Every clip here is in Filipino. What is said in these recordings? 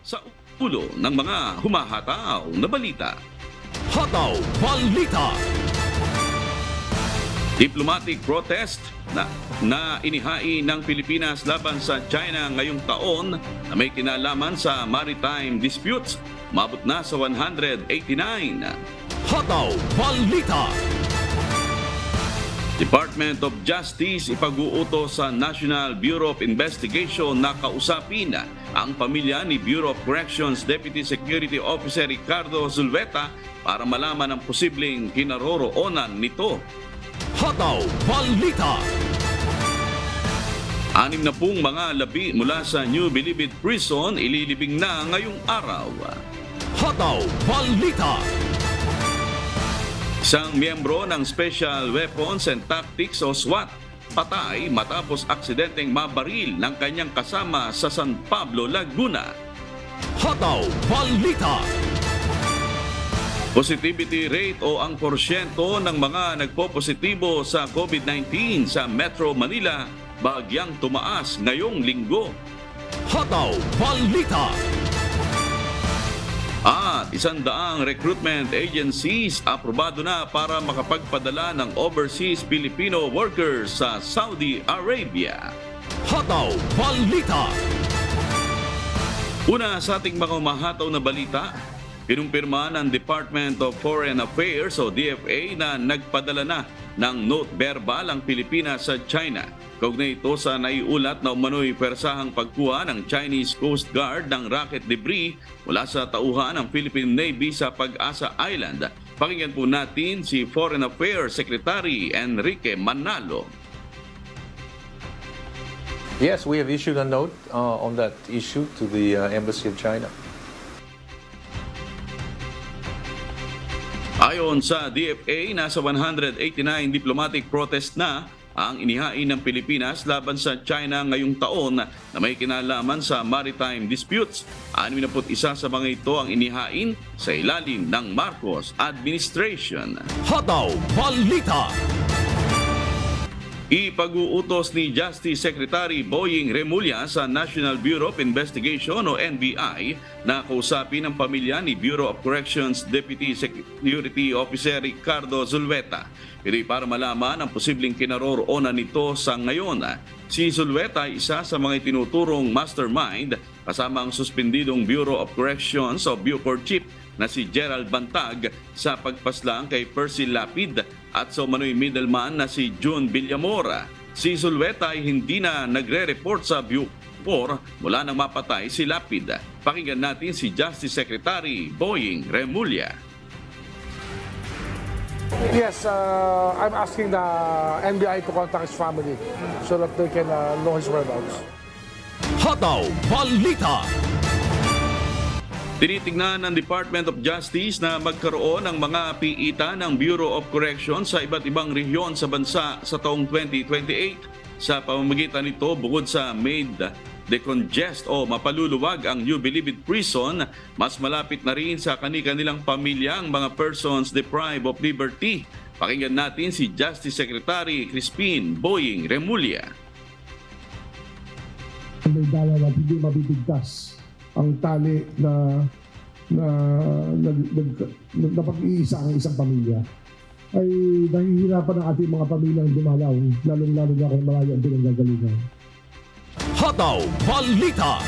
sa ulo ng mga humahataw na balita. Hataw Balita. Diplomatic protest na inihain ng Pilipinas laban sa China ngayong taon na may kinalaman sa maritime disputes, umabot na sa 189. Hataw Balita. Department of Justice ipag-uutos sa National Bureau of Investigation na kausapin ang pamilya ni Bureau of Corrections Deputy Security Officer Ricardo Zulveta para malaman ang posibleng kinaroroonan nito. Hataw Balita. 60 mga labi mula sa New Bilibid Prison ililibing na ngayong araw. Hataw Balita. Isang miyembro ng Special Weapons and Tactics o SWAT patay matapos aksidenteng mabaril ng kanyang kasama sa San Pablo, Laguna. Hataw Balita. Positivity rate o ang porsyento ng mga nagpo-positibo sa COVID-19 sa Metro Manila bagyang tumaas ngayong linggo. Hataw Balita. At 100 recruitment agencies aprobado na para makapagpadala ng overseas Filipino workers sa Saudi Arabia. Hataw Balita. Una sa ating mga umahataw na balita, kinumpirma ng Department of Foreign Affairs o DFA na nagpadala na ng note verbal ang Pilipinas sa China. Kaugnay ito sa naiulat na umano'y persahang pagkuha ng Chinese Coast Guard ng rocket debris mula sa tauhan ng Philippine Navy sa Pag-asa Island. Pakinggan po natin si Foreign Affairs Secretary Enrique Manalo. Yes, we have issued a note on that issue to the Embassy of China. Ayon sa DFA, nasa 189 diplomatic protest na ang inihain ng Pilipinas laban sa China ngayong taon na may kinalaman sa maritime disputes. 61 sa mga ito ang inihain sa ilalim ng Marcos administration. Hataw Balita. Ipag-uutos ni Justice Secretary Boying Remulla sa National Bureau of Investigation o NBI na kausapin ang pamilya ni Bureau of Corrections Deputy Security Officer Ricardo Zulveta. Ito'y para malaman ang posibleng kinaroroonan nito sa ngayon. Si Zulveta ay isa sa mga tinuturong mastermind kasama ang suspendidong Bureau of Corrections o Bucor Chief na si Gerald Bantag sa pagpaslang kay Percy Lapid at sa umano'y middleman na si June Villamora. Si Zulveta ay hindi na nagre-report sa Bucor mula nang mapatay si Lapid. Pakinggan natin si Justice Secretary Boying Remulla. Yes, I'm asking the NBI to contact his family so that they can know his whereabouts. Hataw Balita. Tinitingnan ng Department of Justice na magkaroon ng mga piita ng Bureau of Corrections sa iba't ibang rehiyon sa bansa sa taong 2028. Sa pamamagitan nito, bukod sa made decongest o mapaluluwag ang New Bilibid Prison, mas malapit na rin sa kanilang pamilya ang mga persons deprived of liberty. Pakinggan natin si Justice Secretary Crispin Boying Remulla. May dala na hindi mabibigtas ang tali na pag-iisa ang isang pamilya ay nahihirapan ang ating mga pamilyang dumalaw, lalong-lalo na kung malayo ang pinanggagalingan. Hataw Balita.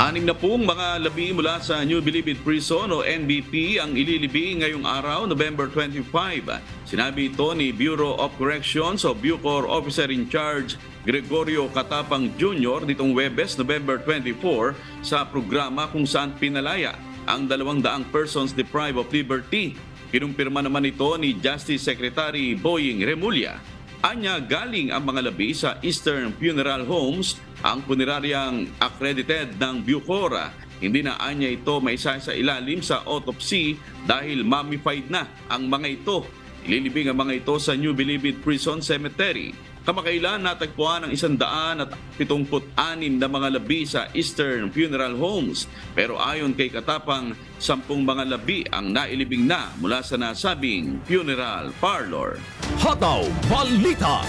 60 mga labi mula sa New Bilibid Prison o NBP ang ililibing ngayong araw, November 25. Sinabi ito ni Bureau of Corrections o Bucor Officer in Charge Gregorio Katapang Jr. nitong Huwebes, November 24 sa programa kung saan pinalaya ang 200 persons deprived of liberty. Kinumpirma naman ito ni Justice Secretary Boying Remulla. Anya galing ang mga labi sa Eastern Funeral Homes, ang puneraryang accredited ng Bucor. Hindi na anya ito maisa sa ilalim sa autopsy dahil mummified na ang mga ito. Ililibing ang mga ito sa New Bilibid Prison Cemetery. Kamakailan natagpuan ang 176 na mga labi sa Eastern Funeral Homes. Pero ayon kay Katapang, 10 mga labi ang nailibing na mula sa nasabing funeral parlor. Hataw Balita.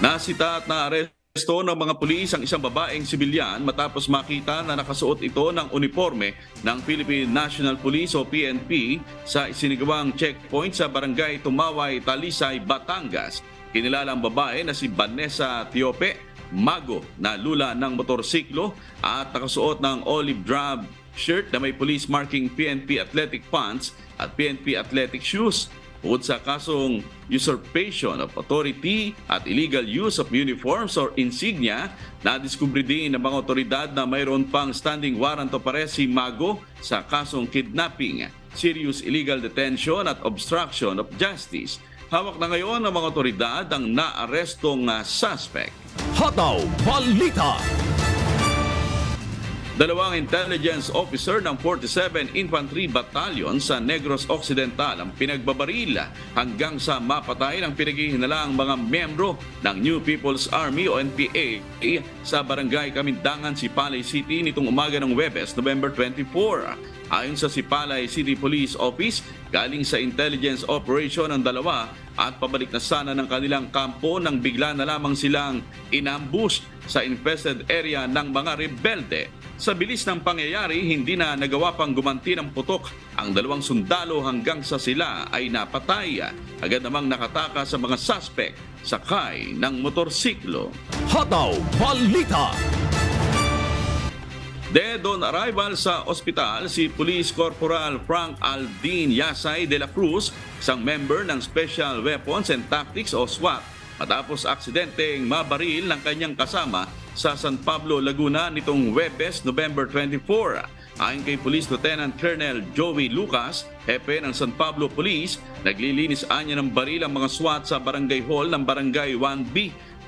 Nasita at naaresto Inaresto ng mga pulis ang isang babaeng sibilyan matapos makita na nakasuot ito ng uniforme ng Philippine National Police o PNP sa isinigawang checkpoint sa barangay Tumaway, Talisay, Batangas. Kinilala ang babae na si Vanessa Tiope Mago na lula ng motorsiklo at nakasuot ng olive drab shirt na may police marking PNP athletic pants at PNP athletic shoes. Bukod sa kasong usurpation of authority at illegal use of uniforms or insignia, nadiskubre din ng mga otoridad na mayroon pang standing warrant of arrest si Mago sa kasong kidnapping, serious illegal detention at obstruction of justice. Hawak na ngayon ng mga otoridad ang naarestong suspect. Hataw Balita. Dalawang intelligence officer ng 47 Infantry Battalion sa Negros Occidental ang pinagbabaril hanggang sa mapatay ng pinaghihinalang mga miyembro ng New People's Army o NPA sa Barangay Kamindangan, Sipalay City nitong umaga ng Huwebes, November 24. Ayon sa Sipalay City Police Office, galing sa intelligence operation ang dalawa at pabalik na sana ng kanilang kampo nang bigla na lamang silang inambush sa infested area ng mga rebelde. Sa bilis ng pangyayari, hindi na nagawa pang gumanti ng putok ang dalawang sundalo hanggang sa sila ay napatay. Agad namang nakataka sa mga suspect sakay ng motorsiklo. Hataw Balita. Dead on arrival sa ospital si Police Corporal Frank Aldin Yasay de la Cruz, isang member ng Special Weapons and Tactics o SWAT, matapos aksidenteng mabaril ng kanyang kasama sa San Pablo, Laguna nitong Huwebes, November 24. Ayon kay Police Lieutenant Colonel Joey Lucas, hepe ng San Pablo Police, naglilinis anya ng baril ang mga SWAT sa Barangay Hall ng Barangay 1B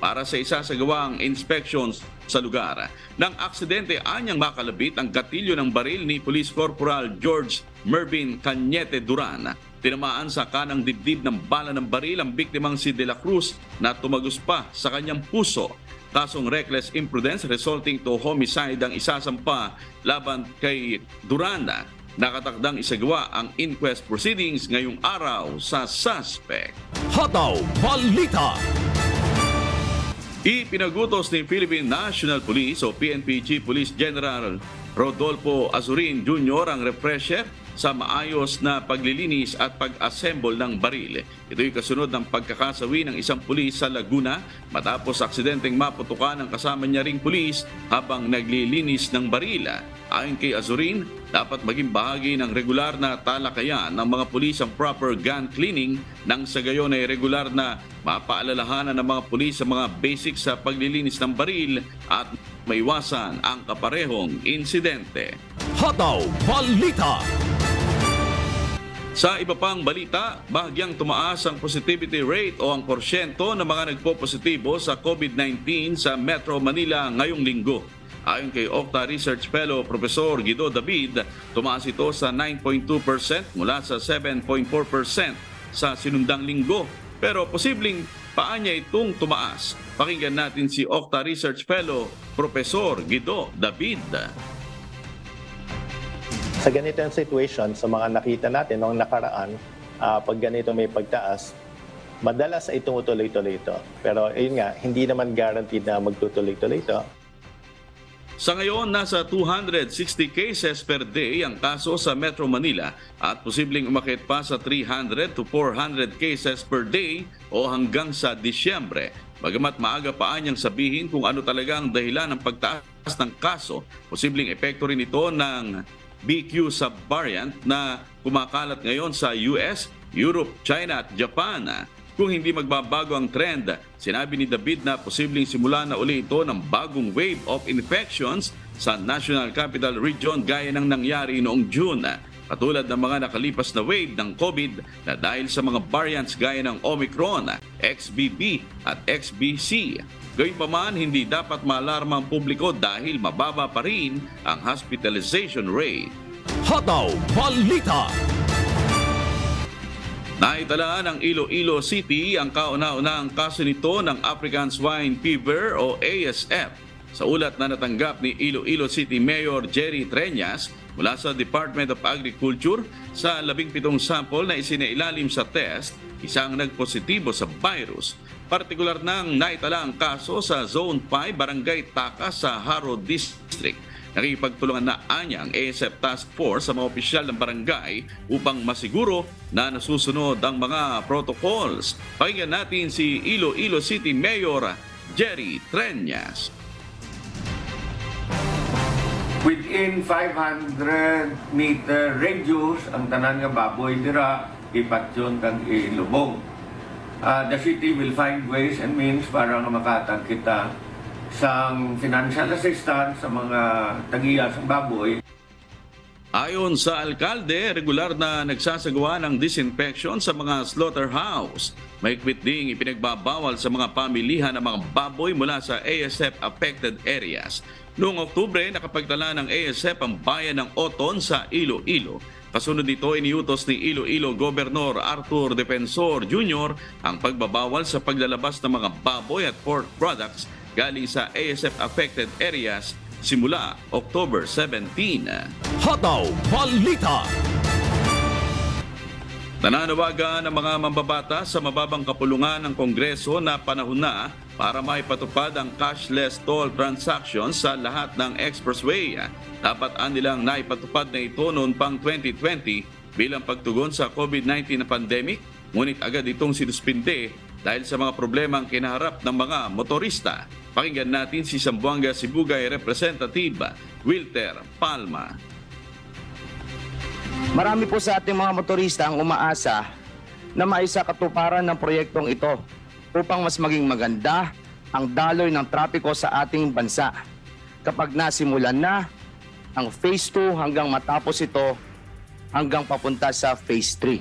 para sa isasagawang inspections sa lugar. Nang aksidente, anyang makalabit ang gatilyo ng baril ni Police Corporal George Mervin Cañete Duran. Tinamaan sa kanang dibdib ng bala ng baril ang biktimang si De La Cruz na tumagos pa sa kanyang puso. Kasong reckless imprudence resulting to homicide ang isasampa laban kay Duran. Nakatakdang isagawa ang inquest proceedings ngayong araw sa suspect. Hataw Balita. Ipinagutos ni Philippine National Police o PNP Chief Police General Rodolfo Azurin Jr. ang refresher sa maayos na paglilinis at pag-assemble ng baril. Ito'y kasunod ng pagkakasawi ng isang pulis sa Laguna matapos aksidenteng maputukan ang kasama niya ring pulis habang naglilinis ng baril. Ayon kay Azurin, dapat maging bahagi ng regular na talakayan ng mga pulis ang proper gun cleaning nang sa gayon ay regular na mapaalalahanan ng mga pulis sa mga basics sa paglilinis ng baril at maiwasan ang kaparehong insidente. Hataw Balita. Sa iba pang balita, bahagyang tumaas ang positivity rate o ang porsyento ng mga nagpo-positibo sa COVID-19 sa Metro Manila ngayong linggo. Ayon kay Octa Research Fellow Professor Guido David, tumaas ito sa 9.2% mula sa 7.4% sa sinundang linggo. Pero posibleng paanya itong tumaas. Pakinggan natin si Octa Research Fellow Professor Guido David. Sa ganitong situation, sa mga nakita natin noong nakaraan, pag ganito may pagtaas, madalas ay tumutuloy-tuloy ito. Pero ayun nga, hindi naman guaranteed na magtutuloy-tuloy ito. Sa ngayon, nasa 260 cases per day ang kaso sa Metro Manila at posibleng umakyat pa sa 300 to 400 cases per day o hanggang sa Disyembre. Bagamat maaga pa anyang sabihin kung ano talaga ang dahilan ng pagtaas ng kaso, posibleng epekto rin ito ng BQ subvariant na kumakalat ngayon sa US, Europe, China at Japan. Kung hindi magbabago ang trend, sinabi ni David na posibleng simula na uli ito ng bagong wave of infections sa National Capital Region gaya ng nangyari noong June. Katulad ng mga nakalipas na wave ng COVID na dahil sa mga variants gaya ng Omicron, XBB at XBC. Gayunpaman, hindi dapat maalarma ang publiko dahil mababa pa rin ang hospitalization rate. Hataw Balita. Naitala ng Iloilo City ang kauna-unahang kaso nito ng African Swine Fever o ASF. Sa ulat na natanggap ni Iloilo City Mayor Jerry Treñas mula sa Department of Agriculture, sa 17 sample na isinailalim sa test, isang nagpositibo sa virus. Partikular nang naitala ang kaso sa Zone 5, Barangay Takas sa Haro District. Nakipagtulungan na anya ang ASF Task Force sa mga opisyal ng barangay upang masiguro na nasusunod ang mga protocols. Pakinggan natin si Iloilo City Mayor Jerry Treñas. Within 500-meter radius, ang tanan nga baboy dira, ipatyon kang ilubong. The city will find ways and means para makatag kita sa financial assistance sa mga tagiya sa baboy. Ayon sa alkalde, regular na nagsasagawa ng disinfection sa mga slaughterhouse. Mahigpit ding ipinagbabawal sa mga pamilihan ng mga baboy mula sa ASF affected areas. Noong Oktubre, nakapagtala ng ASF ang bayan ng Oton sa Iloilo. Kasunod nito, iniutos ni Iloilo Governor Arthur Defensor Jr. ang pagbabawal sa paglalabas ng mga baboy at pork products galing sa ASF affected areas simula October 17. Hataw Balita. Nananawagan ng mga mambabata sa mababang kapulungan ng Kongreso na panahon na para maipatupad ang cashless toll transactions sa lahat ng expressway. Dapat nilang naipatupad na ito noon pang 2020 bilang pagtugon sa COVID-19 na pandemic, ngunit agad itong sinuspinde dahil sa mga problemang kinaharap ng mga motorista. Pakinggan natin si Zamboanga Sibugay Representative Wilter Palma. Marami po sa ating mga motorista ang umaasa na maisakatuparan ng proyektong ito upang mas maging maganda ang daloy ng trapiko sa ating bansa. Kapag nasimulan na ang Phase 2 hanggang matapos ito hanggang papunta sa Phase 3.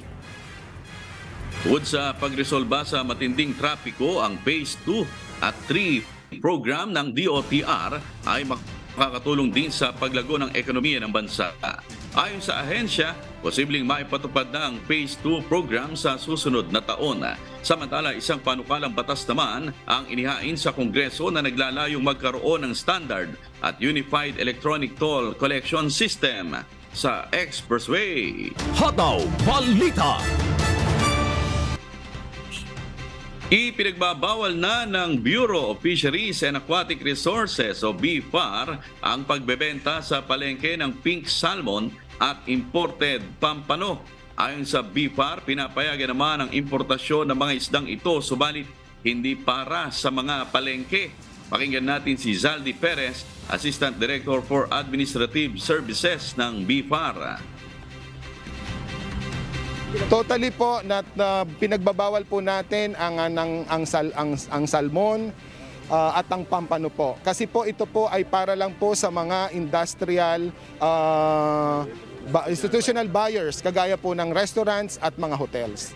Bukod sa pagresolba sa matinding trapiko, ang Phase 2 at 3 program ng DOTR ay makakatulong din sa paglago ng ekonomiya ng bansa. Ayon sa ahensya, posibleng maipatupad na ang Phase 2 program sa susunod na taon. Samantala, isang panukalang batas naman ang inihain sa Kongreso na naglalayong magkaroon ng standard at unified electronic toll collection system sa expressway. Hataw Balita. Ipinagbabawal na ng Bureau of Fisheries and Aquatic Resources o BFAR ang pagbebenta sa palengke ng pink salmon at imported pampano. Ayon sa BFAR, pinapayagan naman ang importasyon ng mga isdang ito, subalit hindi para sa mga palengke. Pakinggan natin si Zaldi Perez, Assistant Director for Administrative Services ng BFAR. Totally po na pinagbabawal po natin ang salmon at ang pampano po. Kasi po ito po ay para lang po sa mga industrial institutional buyers kagaya po ng restaurants at mga hotels.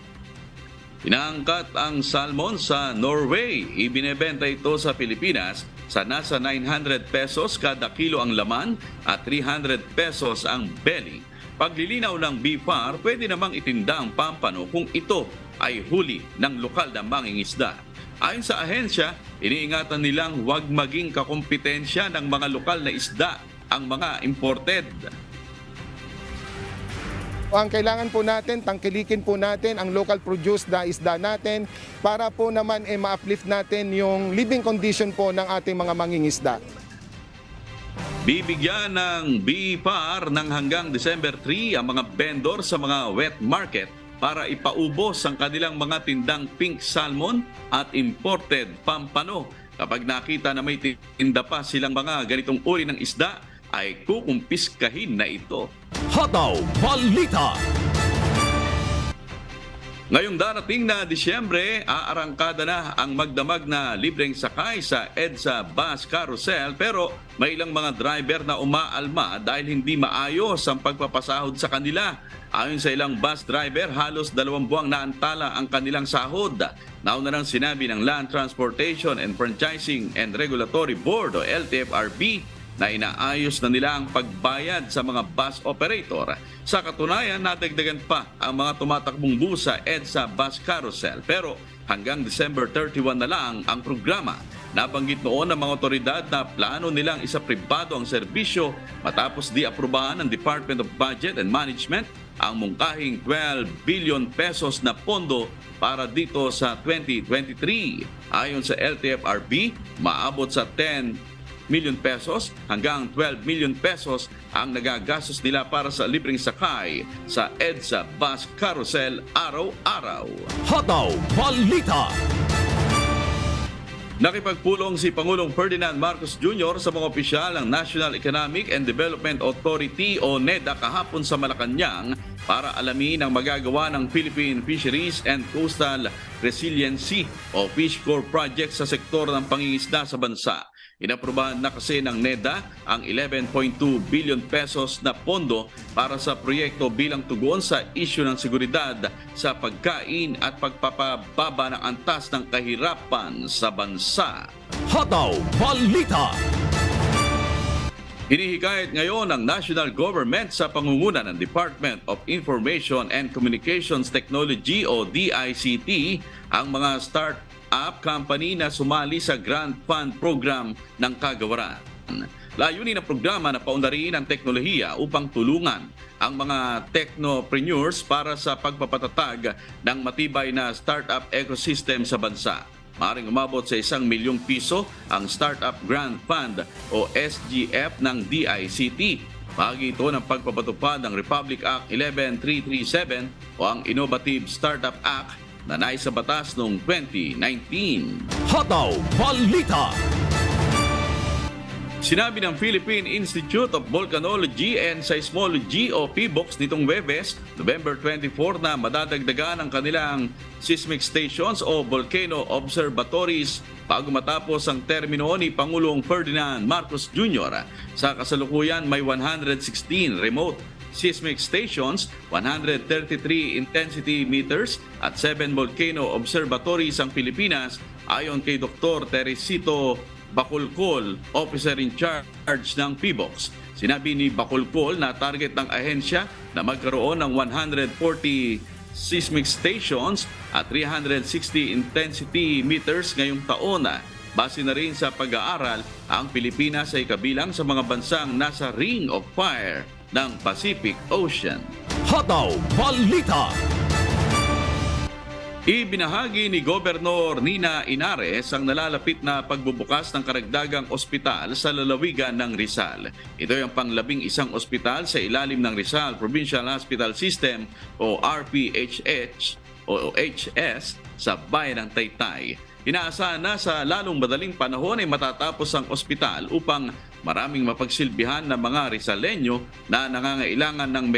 Inaangkat ang salmon sa Norway. Ibinebenta ito sa Pilipinas sa nasa 900 pesos kada kilo ang laman at 300 pesos ang belly. Paglilinaw ng BFAR, pwede namang itinda ang pampano kung ito ay huli ng lokal na mangingisda. Ayon sa ahensya, iniingatan nilang huwag maging kakompetensya ng mga lokal na isda ang mga imported. Ang kailangan po natin, tangkilikin po natin ang local produced na isda natin para po naman ma-uplift natin yung living condition po ng ating mga mangingisda. Bibigyan ng BFAR ng hanggang December 3 ang mga vendor sa mga wet market para ipaubos ang kanilang mga tindang pink salmon at imported pampano. Kapag nakita na may tinda pa silang mga ganitong uri ng isda, ay kukumpiskahin na ito. Hataw Balita. Ngayong darating na Disyembre, aarangkada na ang magdamag na libreng sakay sa EDSA Bus Carousel, pero may ilang mga driver na umaalma dahil hindi maayos ang pagpapasahod sa kanila. Ayon sa ilang bus driver, halos 2 buwang naantala ang kanilang sahod. Nauna nang sinabi ng Land Transportation and Franchising and Regulatory Board o LTFRB na inaayos na nila ang pagbayad sa mga bus operator. Sa katunayan, nadagdagan pa ang mga tumatakbong bus sa EDSA Bus Carousel. Pero hanggang December 31 na lang ang programa. Nabanggit noon ng mga otoridad na plano nilang isapribado ang serbisyo matapos di aprubahan ng Department of Budget and Management ang mungkahing 12 billion pesos na pondo para dito sa 2023. Ayon sa LTFRB, maabot sa 10 million pesos hanggang 12 million pesos ang nagagastos nila para sa libreng sakay sa EDSA Bus Carousel araw-araw. Hataw Balita. Nakipagpulong si Pangulong Ferdinand Marcos Jr. sa mga opisyal ng National Economic and Development Authority o NEDA kahapon sa Malacanang para alamin ang magagawa ng Philippine Fisheries and Coastal Resiliency o Fish Corps project sa sektor ng pangingisda sa bansa. Inaprubahan na kasi ng NEDA ang 11.2 billion pesos na pondo para sa proyekto bilang tugon sa isyu ng seguridad sa pagkain at pagpapababa ng antas ng kahirapan sa bansa. Hataw Balita. Hinihikayat ngayon ng national government sa pangunguna ng Department of Information and Communications Technology o DICT ang mga start-up company na sumali sa Grant Fund Program ng Kagawaran. Layunin ng programa na paundarin ang teknolohiya upang tulungan ang mga technopreneurs para sa pagpapatatag ng matibay na startup ecosystem sa bansa. Maaaring umabot sa 1 milyong piso ang Startup Grant Fund o SGF ng DICT. Bahagi ito ng pagpapatupad ng Republic Act 11337 o ang Innovative Startup Act na naisa batas noong 2019. Hataw Balita. Sinabi ng Philippine Institute of Volcanology and Seismology o PBOX nitong Huwebes, November 24 na madadagdagan ang kanilang seismic stations o volcano observatories bago matapos ang termino ni Pangulong Ferdinand Marcos Jr. Sa kasalukuyan may 116 remote seismic stations, 133 intensity meters at 7 volcano observatories ang Pilipinas ayon kay Dr. Teresito Bacolcol, officer in charge ng PBOX. Sinabi ni Bacolcol na target ng ahensya na magkaroon ng 140 seismic stations at 360 intensity meters ngayong taon. Base na rin sa pag-aaral, ang Pilipinas ay kabilang sa mga bansang nasa Ring of Fire ng Pacific Ocean. Hataw Balita. Ibinahagi ni Gobernador Nina Inares ang nalalapit na pagbubukas ng karagdagang ospital sa lalawigan ng Rizal. Ito ay ang pang-11 ospital sa ilalim ng Rizal Provincial Hospital System o RPHH o HS sa bayan ng Taytay. Inaasahan na sa lalong madaling panahon ay matatapos ang ospital upang maraming mapagsilbihan ng mga Rizalenyo na nangangailangan ng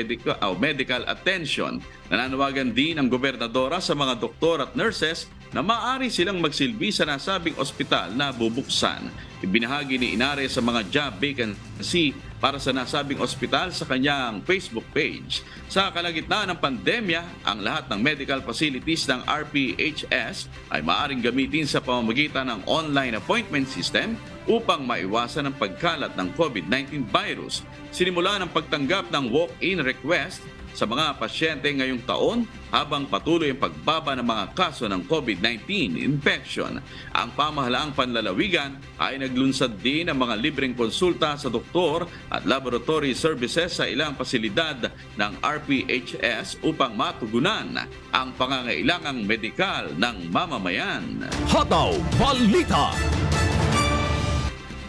medical attention. Nananawagan din ang gobernadora sa mga doktor at nurses na maaari silang magsilbi sa nasabing ospital na bubuksan. Ibinahagi ni Inares sa mga job vacancy para sa nasabing ospital sa kanyang Facebook page. Sa kalagitnaan ng pandemya, ang lahat ng medical facilities ng RPHS ay maaaring gamitin sa pamamagitan ng online appointment system upang maiwasan ang pagkalat ng COVID-19 virus. Sinimula ng pagtanggap ng walk-in request sa mga pasyente ngayong taon habang patuloy ang pagbaba ng mga kaso ng COVID-19 infection. Ang pamahalaang panlalawigan ay naglunsad din ng mga libreng konsulta sa doktor at laboratory services sa ilang pasilidad ng RPHS upang matugunan ang pangangailangang medikal ng mamamayan. Hataw Balita.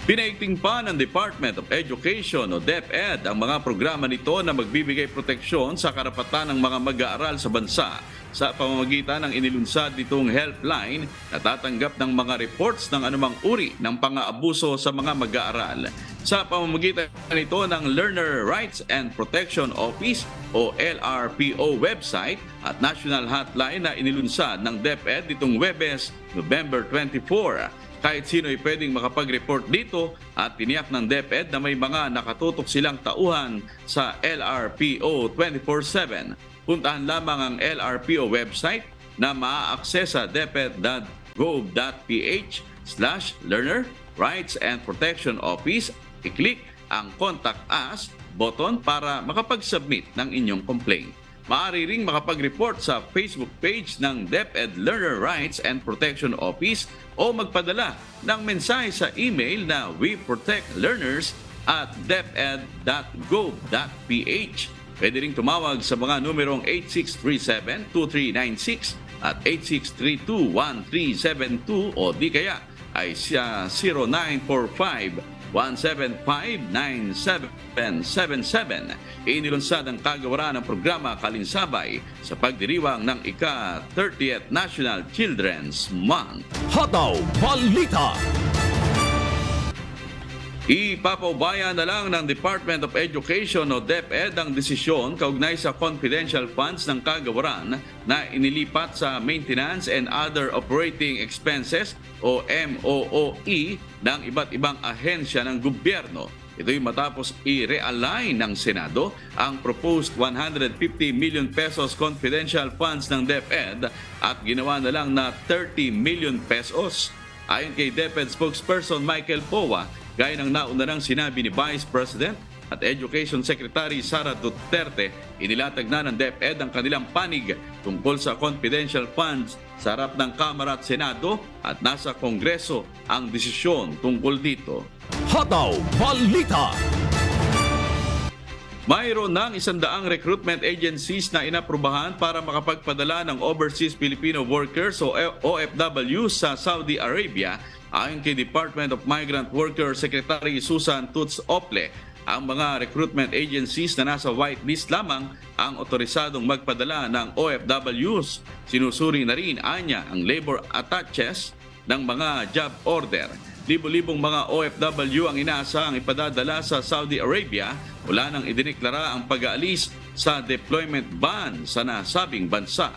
Pinaigting pa ng Department of Education o DepEd ang mga programa nito na magbibigay proteksyon sa karapatan ng mga mag-aaral sa bansa sa pamamagitan ng inilunsad nitong helpline na tatanggap ng mga reports ng anumang uri ng pang-aabuso sa mga mag-aaral. Sa pamamagitan nito ng Learner Rights and Protection Office o LRPO website at national hotline na inilunsad ng DepEd nitong Huwebes, November 24. Kahit sino ay pwedeng makapag-report dito at tiniyak ng DepEd na may mga nakatutok silang tauhan sa LRPO 24/7. Puntahan lamang ang LRPO website na maa-access sa deped.gov.ph/Learner Rights and Protection Office. I-click ang Contact Us button para makapag-submit ng inyong complaint. Maaari ring makapag-report sa Facebook page ng DepEd Learner Rights and Protection Office o magpadala ng mensahe sa email na weprotectlearners@deped.gov.ph. Pwede ring tumawag sa mga numerong 8637-2396 at 8632-1372 o di kaya ay sa 0945-175-9777. Inilunsad ang kagawaran ng programa Kalinsabay sa pagdiriwang ng ika-30th National Children's Month. Hataw Balita. Ipapaubaya na lang ng Department of Education o DepEd ang desisyon kaugnay sa confidential funds ng kagawaran na inilipat sa Maintenance and Other Operating Expenses o MOOE ng iba't ibang ahensya ng gobyerno. Ito'y matapos i-realign ng Senado ang proposed 150 million pesos confidential funds ng DepEd at ginawa na lang na 30 million pesos. Ayon kay DepEd spokesperson Michael Powa, gaya ng nauna nang sinabi ni Vice President at Education Secretary Sara Duterte, inilatag na ng DepEd ang kanilang panig tungkol sa confidential funds sa harap ng Kamara at Senado at nasa Kongreso ang desisyon tungkol dito. Hataw Balita. Mayroon ng 100 recruitment agencies na inaprubahan para makapagpadala ng Overseas Filipino Workers o OFW sa Saudi Arabia. Ayon kay Department of Migrant Workers Secretary Susan Tutz Ople, ang mga recruitment agencies na nasa whitelist lamang ang otorisadong magpadala ng OFWs. Sinusuri na rin anya ang labor attaches ng mga job order. Libo-libong mga OFW ang inaasahang ipadadala sa Saudi Arabia mula nang idineklara ang pag-aalis sa deployment ban sa nasabing bansa.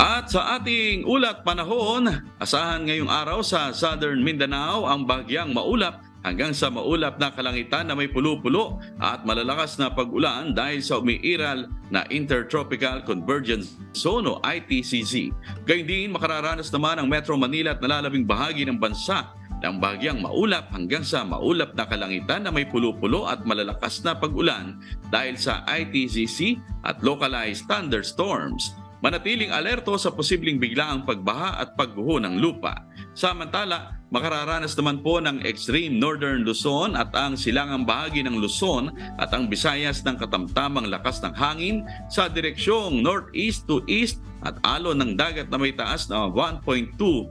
At sa ating ulat panahon, asahan ngayong araw sa Southern Mindanao ang bagyang maulap hanggang sa maulap na kalangitan na may pulo-pulo at malalakas na pag-ulan dahil sa umiiral na Intertropical Convergence Zone o ITCZ. Gayun din makararanas naman ang Metro Manila at nalalabing bahagi ng bansa ng bagyang maulap hanggang sa maulap na kalangitan na may pulo-pulo at malalakas na pag-ulan dahil sa ITCZ at localized thunderstorms. Manatiling alerto sa posibleng biglaang pagbaha at pagguho ng lupa. Samantala, makararanas naman po ng extreme northern Luzon at ang silangang bahagi ng Luzon at ang Visayas ng katamtamang lakas ng hangin sa direksyong northeast to east at alon ng dagat na may taas na 1.2 to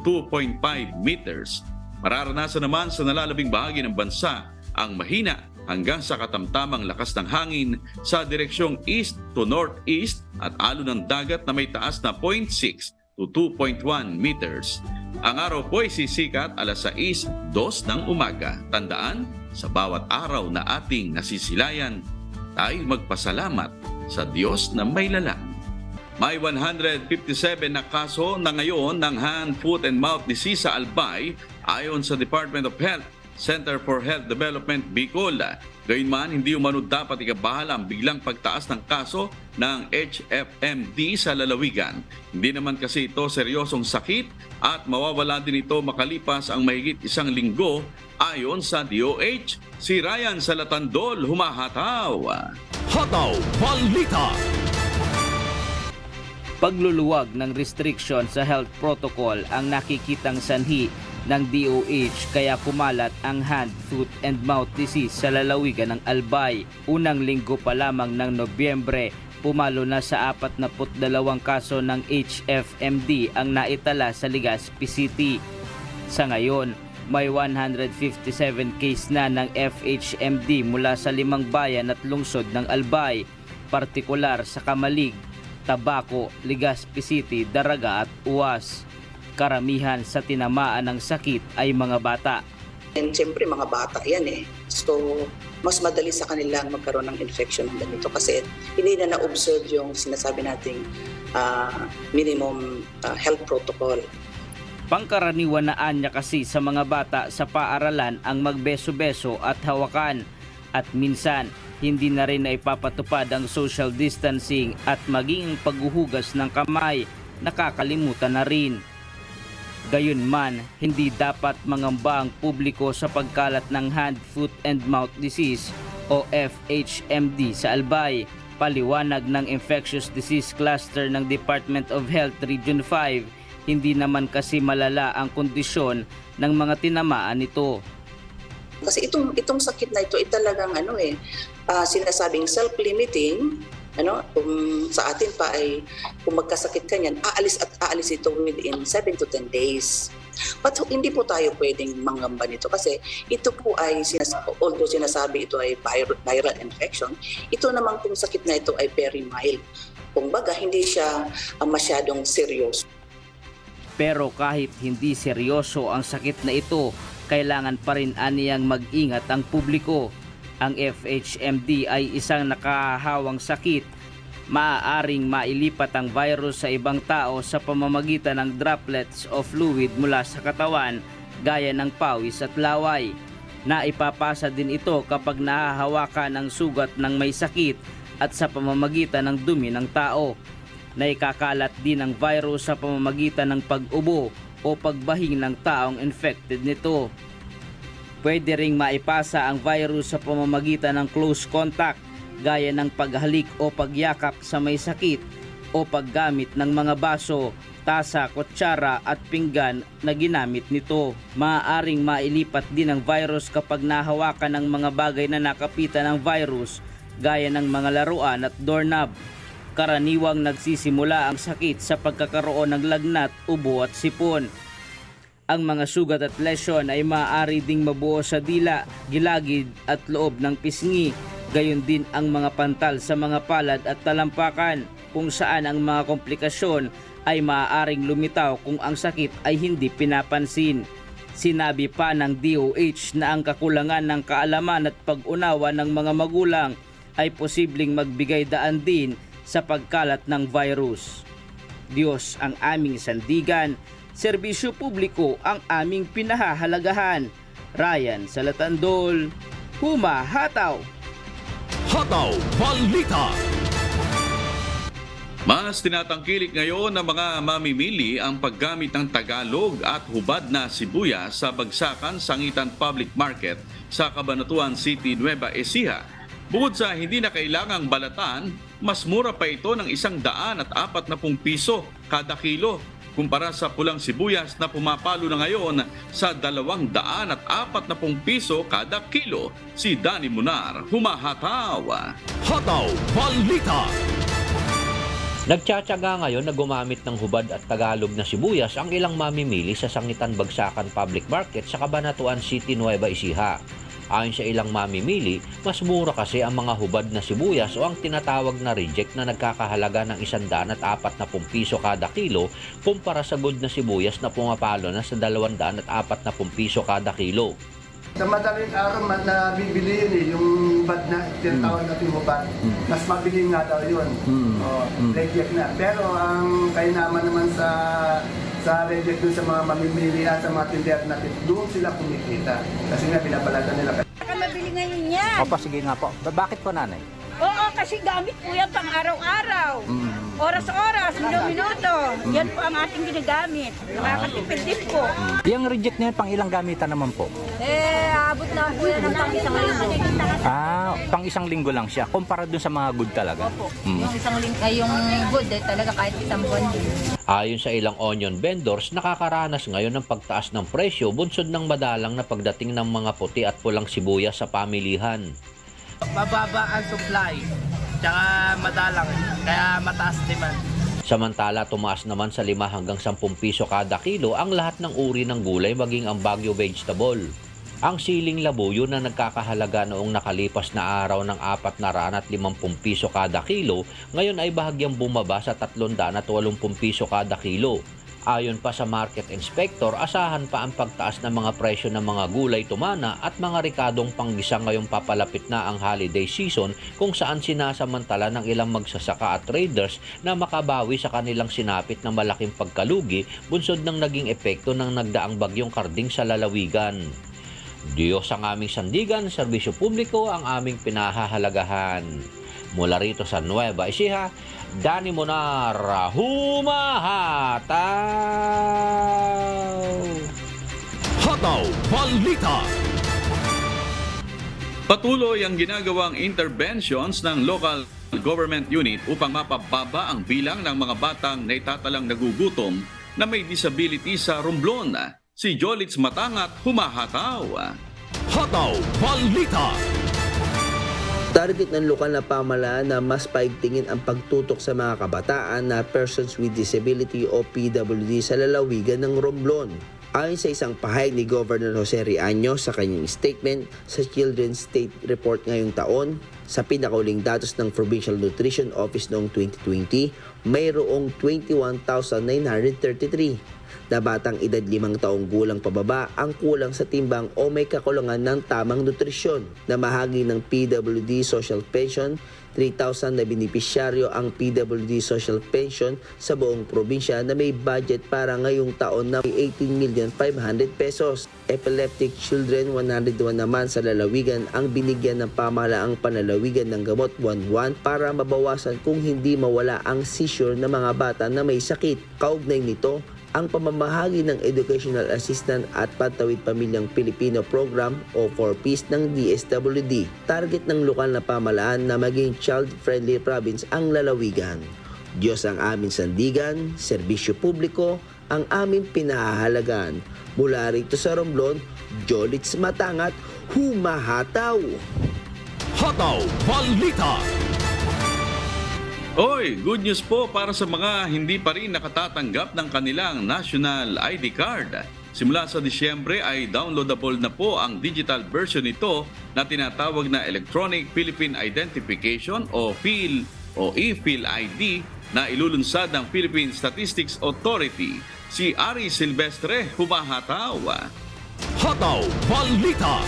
2.5 meters. Mararanasan naman sa nalalabing bahagi ng bansa ang mahina hanggang sa katamtamang lakas ng hangin sa direksyong east to northeast at alon ng dagat na may taas na 0.6 to 2.1 meters. Ang araw po ay sisikat alas 6:02 ng umaga. Tandaan, sa bawat araw na ating nasisilayan, tayo magpasalamat sa Diyos na may lalang. May 157 na kaso na ngayon ng hand, foot, and mouth disease sa Albay ayon sa Department of Health, Center for Health Development, Bicol. Gayunman, hindi umano dapat ikabahala ang biglang pagtaas ng kaso ng HFMD sa lalawigan. Hindi naman kasi ito seryosong sakit at mawawala din ito makalipas ang mahigit 1 linggo ayon sa DOH. Si Ryan Salatandol humahataw. Hataw Balita. Pagluluwag ng restriction sa health protocol ang nakikitang sanhi ng DOH kaya kumalat ang hand, foot, and mouth disease sa lalawigan ng Albay. Unang linggo pa lamang ng Nobyembre, pumalo na sa 42 kaso ng HFMD ang naitala sa Legazpi City. Sa ngayon, may 157 case na ng FHMD mula sa 5 bayan at lungsod ng Albay, partikular sa Kamalig, Tabaco, Legazpi City, Daraga at Uwas. Karamihan sa tinamaan ng sakit ay mga bata. And siyempre mga bata yan eh. So mas madali sa kanilang magkaroon ng infection ng ganito kasi hindi na na-observe yung sinasabi nating minimum health protocol. Pangkaraniwan na anya kasi sa mga bata sa paaralan ang magbeso-beso at hawakan at minsan hindi na rin na ipapatupad ang social distancing at maging paghuhugas ng kamay nakakalimutan na rin. Gayunman, hindi dapat mangamba ang publiko sa pagkalat ng hand, foot, and mouth disease o FHMD sa Albay. Paliwanag ng Infectious Disease Cluster ng Department of Health Region 5, Hindi naman kasi malala ang kondisyon ng mga tinamaan nito. Kasi itong sakit na ito ay talagang sinasabing self-limiting. Kung sa atin pa ay kung magkasakit ka niyan, aalis ito within 7 to 10 days. But hindi po tayo pwedeng manggamba nito kasi ito po ay, although sinasabi ito ay viral infection, ito naman pong sakit na ito ay very mild. Kumbaga, hindi siya masyadong seryoso. Pero kahit hindi seryoso ang sakit na ito, kailangan pa rin aniyang mag-ingat ang publiko. Ang FHMD ay isang nakahawang sakit. Maaaring mailipat ang virus sa ibang tao sa pamamagitan ng droplets o fluid mula sa katawan gaya ng pawis at laway. Naipapasa din ito kapag nahahawakan ang sugat ng may sakit at sa pamamagitan ng dumi ng tao. Naikakalat din ang virus sa pamamagitan ng pag-ubo o pagbahing ng taong infected nito. Pwede ring maipasa ang virus sa pamamagitan ng close contact gaya ng paghalik o pagyakap sa may sakit o paggamit ng mga baso, tasa, kutsara at pinggan na ginamit nito. Maaaring mailipat din ang virus kapag nahawakan ng mga bagay na nakapitan ng virus gaya ng mga laruan at doorknob. Karaniwang nagsisimula ang sakit sa pagkakaroon ng lagnat, ubo at sipon. Ang mga sugat at lesyon ay maaari ding mabuo sa dila, gilagid at loob ng pisngi. Gayon din ang mga pantal sa mga palad at talampakan, kung saan ang mga komplikasyon ay maaaring lumitaw kung ang sakit ay hindi pinapansin. Sinabi pa ng DOH na ang kakulangan ng kaalaman at pag-unawa ng mga magulang ay posibleng magbigay daan din sa pagkalat ng virus. Diyos ang aming sandigan, serbisyo publiko ang aming pinahahalagahan. Ryan Salatandol, humahataw! Hataw Balita! Mas tinatangkilik ngayon ng mga mamimili ang paggamit ng Tagalog at hubad na sibuyas sa Bagsakan Sangitan Public Market sa Cabanatuan City, Nueva Ecija. Bukod sa hindi na kailangang balatan, mas mura pa ito ng 140 piso kada kilo kumpara sa pulang sibuyas na pumapalo na ngayon sa 240 piso kada kilo. Si Danny Munar, humahataw! Hataw Balita! Nagtsatsaga ngayon na gumamit ng hubad at Tagalog na sibuyas ang ilang mamimili sa Sangitan Bagsakan Public Market sa Cabanatuan City, Nueva Ecija. Ayon sa ilang mamimili, mas mura kasi ang mga hubad na sibuyas o ang tinatawag na reject na nagkakahalaga ng 140 piso kada kilo kumpara sa good na sibuyas na pumapalo na sa 240 piso kada kilo. Sa madaling araw na bibili yun yung bad na tinatawag natin hubad. Mas mabili nga daw yun. Reject na. Pero ang kainaman naman sa reject dun sa mga mamimili at sa mga tindera natin, doon sila kumikita. Kasi nga binabalatan nila. Baka mabili ngayon yan. Opo, sige nga po. Bakit po, nanay? Oo, kasi gamit po yan pang araw-araw. Oras-oras, minuto-minuto. Yan po ang ating ginagamit. Nakakatipid din po. Yung reject na yan, pang ilang gamitan naman po? Abot na po yan ng pang isang linggo. Pang isang linggo lang siya. Kumpara dun sa mga good talaga. Opo. Yung isang linggo, yung good talaga kahit isang buwan din. Ayon sa ilang onion vendors, nakakaranas ngayon ng pagtaas ng presyo bunsod ng madalang na pagdating ng mga puti at pulang sibuyas sa pamilihan. Mababa ang supply, tsaka madalang, kaya mataas demand. Samantala, tumaas naman sa 5 hanggang 10 piso kada kilo ang lahat ng uri ng gulay maging ang Baguio vegetable. Ang siling labuyo na nagkakahalaga noong nakalipas na araw ng 450 piso kada kilo, ngayon ay bahagyang bumaba sa 380 piso kada kilo. Ayon pa sa market inspector, asahan pa ang pagtaas ng mga presyo ng mga gulay tumana at mga rikadong panggisa ngayong papalapit na ang holiday season kung saan sinasamantala ng ilang magsasaka at traders na makabawi sa kanilang sinapit na malaking pagkalugi bunsod ng naging epekto ng nagdaang bagyong Karding sa lalawigan. Diyos ang aming sandigan, serbisyo publiko ang aming pinahahalagahan. Mula rito sa Nueva Ecija, Danny Munar, humahataw! Hataw Balita! Patuloy ang ginagawang interventions ng local government unit upang mapababa ang bilang ng mga batang naitatalang nagugutom na may disability sa Romblon. Si Jolitz Matangat humahataw. Hataw Balita. Target ng lokal na pamahalaan na mas paigtingin ang pagtutok sa mga kabataan na persons with disability o PWD sa lalawigan ng Romblon. Ayon sa isang pahayag ni Governor Jose Riaño sa kanyang statement sa Children's State Report ngayong taon, sa pinakauling datos ng Provincial Nutrition Office noong 2020, mayroong 21,933 na batang edad 5 taong gulang pababa ang kulang sa timbang o may kakulangan ng tamang nutrisyon. Namahagi ng PWD Social Pension, 3,000 na benepisyaryo ang PWD Social Pension sa buong probinsya na may budget para ngayong taon na 18,500,000 pesos. Epileptic children, 101 naman sa lalawigan ang binigyan ng pamahalaang panlalawigan ng gamot buwan-buwan para mabawasan kung hindi mawala ang seizure ng mga bata na may sakit. Kaugnay nito, ang pamamahagi ng Educational Assistant at Pantawid Pamilyang Pilipino Program o 4Ps ng DSWD. Target ng lokal na pamahalaan na maging child-friendly province ang lalawigan. Diyos ang aming sandigan, serbisyo publiko ang aming pinahahalagan. Mula rito sa Romblon, Jolitz Matangat, humahataw! Hataw Balita. Oy, good news po para sa mga hindi pa rin nakatatanggap ng kanilang National ID Card. Simula sa Disyembre ay downloadable na po ang digital version nito na tinatawag na Electronic Philippine Identification o Phil o ePhil ID na ilulunsad ng Philippine Statistics Authority. Si Ari Silvestre humahataw. Hataw Balita.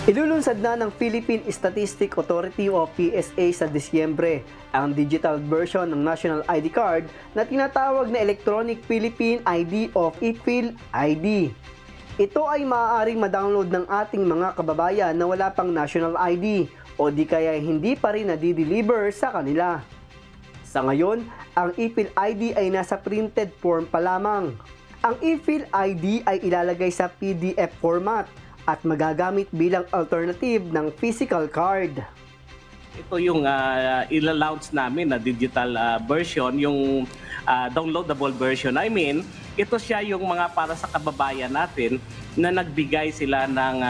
Ilulunsad na ng Philippine Statistics Authority o PSA sa Disyembre ang digital version ng National ID Card na tinatawag na Electronic Philippine ID o ePhil ID. Ito ay maaaring ma-download ng ating mga kababayan na wala pang National ID o di kaya hindi pa rin na-deliver sa kanila. Sa ngayon, ang ePhil ID ay nasa printed form pa lamang. Ang ePhil ID ay ilalagay sa PDF format at magagamit bilang alternative ng physical card. Ito yung ila-launch namin na digital version, yung downloadable version. I mean, ito siya yung mga para sa kababayan natin na nagbigay sila ng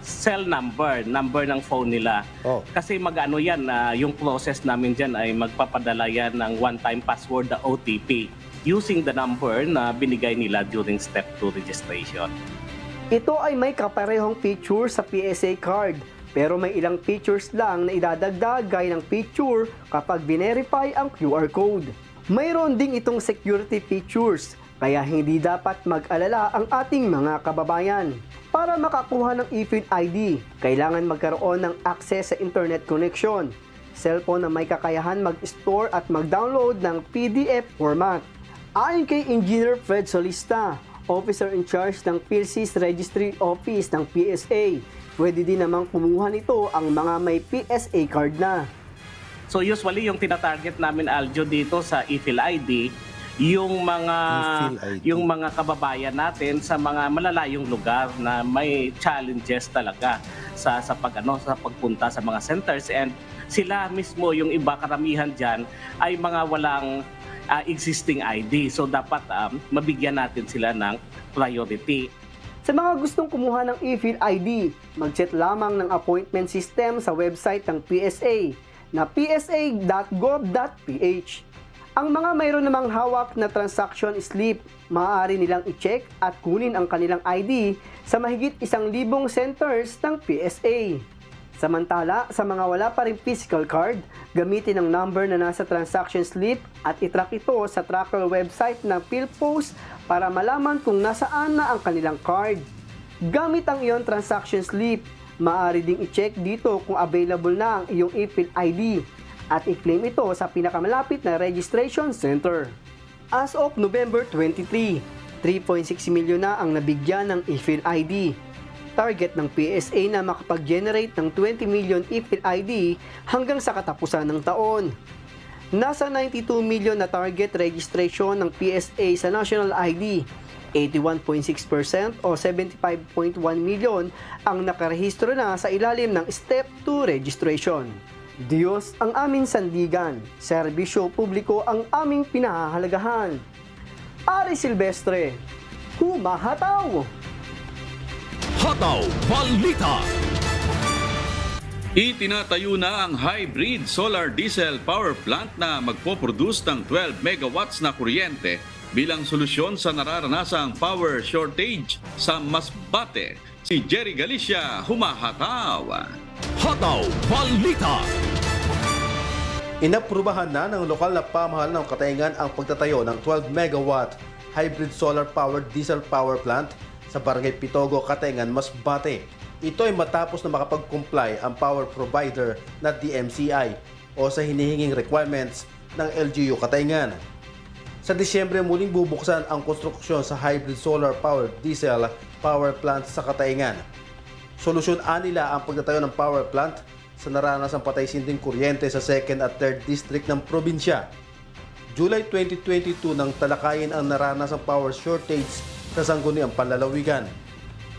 cell number ng phone nila. Kasi mag-ano yan, yung process namin dyan ay magpapadala yan ng one-time password, the OTP, using the number na binigay nila during step 2 registration. Ito ay may kaparehong feature sa PSA card, pero may ilang features lang na idadagdag gaya ng picture kapag binerify ang QR code. Mayroon ding itong security features, kaya hindi dapat mag-alala ang ating mga kababayan. Para makakuha ng ePhil ID, kailangan magkaroon ng access sa internet connection, cellphone na may kakayahan mag-store at mag-download ng PDF format. Ayon kay Engineer Fred Solista, Officer in charge ng PhilSys Registry Office ng PSA, pwede din namang kumuha nito ang mga may PSA card na. So usually yung tinatarget namin, Aljo, dito sa ePhil ID, yung mga kababayan natin sa mga malalayong lugar na may challenges talaga sa pagpunta sa mga centers, and sila mismo, yung iba karamihan diyan ay mga walang existing ID. So dapat mabigyan natin sila ng priority. Sa mga gustong kumuha ng ePhil ID, mag-set lamang ng appointment system sa website ng PSA na psa.gov.ph. Ang mga mayroon namang hawak na transaction slip, maaari nilang i-check at kunin ang kanilang ID sa mahigit 1,000 centers ng PSA. Samantala, sa mga wala pa rin physical card, gamitin ang number na nasa transaction slip at itrack ito sa tracker website ng PhilPost para malaman kung nasaan na ang kanilang card. Gamit ang iyong transaction slip, maaari ding i-check dito kung available na ang iyong ePhil ID at i-claim ito sa pinakamalapit na registration center. As of November 23, 3.6 milyon na ang nabigyan ng ePhil ID. Target ng PSA na makapag-generate ng 20 million ePhil ID hanggang sa katapusan ng taon. Nasa 92 million na target registration ng PSA sa National ID. 81.6% o 75.1 million ang nakarehistro na sa ilalim ng Step 2 registration. Diyos ang aming sandigan, serbisyo publiko ang aming pinahahalagahan. Ari Silvestre, humahataw! Hataw Balita. Itinatayo na ang hybrid solar diesel power plant na magpoproduce ng 12 megawatts na kuryente bilang solusyon sa nararanasang power shortage sa Masbate. Si Jerry Galicia, humahataw. Hataw Balita. Inaprubahan na ng lokal na pamahalaan ng Katayngan ang pagtatayo ng 12 megawatt hybrid solar powered diesel power plant sa Barangay Pitogo, Katayngan, Masbate. Ito ay matapos na makapag-comply ang power provider na DMCI o sa hinihinging requirements ng LGU Katayngan. Sa Disyembre muling bubuksan ang konstruksyon sa hybrid solar powered diesel power plant sa Katayngan. Solusyon nila ang pagtatayo ng power plant sa naranasang patay-sinding kuryente sa 2nd at 3rd district ng probinsya. July 2022 nang talakayin ang naranasang power shortage sa Sangguniang Panlalawigan.